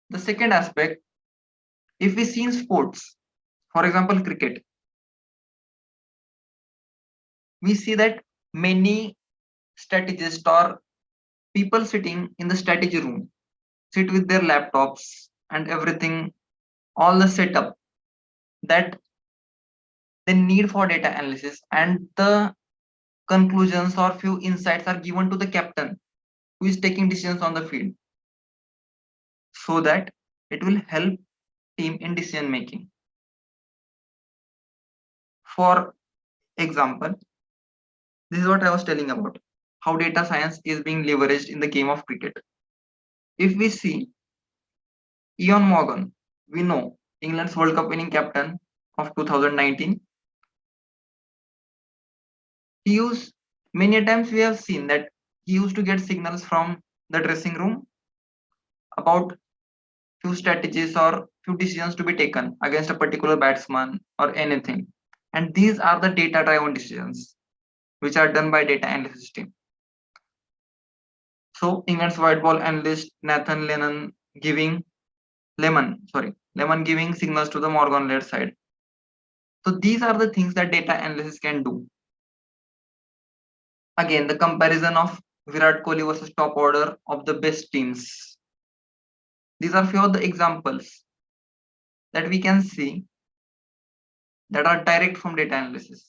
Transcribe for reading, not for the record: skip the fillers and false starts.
The second aspect, if we see in sports, for example, cricket, we see that many strategists or people sitting in the strategy room sit with their laptops and everything, all the setup that they need for data analysis, and the conclusions or few insights are given to the captain who is taking decisions on the field so that it will help team in decision making. For example, this is what I was telling about how data science is being leveraged in the game of cricket. If we see Ian Morgan, we know England's World Cup winning captain of 2019, he used many a times we have seen that he used to get signals from the dressing room about few strategies or few decisions to be taken against a particular batsman or anything. And these are the data driven decisions which are done by data analysis team. So England's white ball analyst Nathan Lemon giving signals to the Morgan led side. So these are the things that data analysis can do. Again, the comparison of Virat Kohli versus top order of the best teams. These are few of the examples that we can see that are direct from data analysis.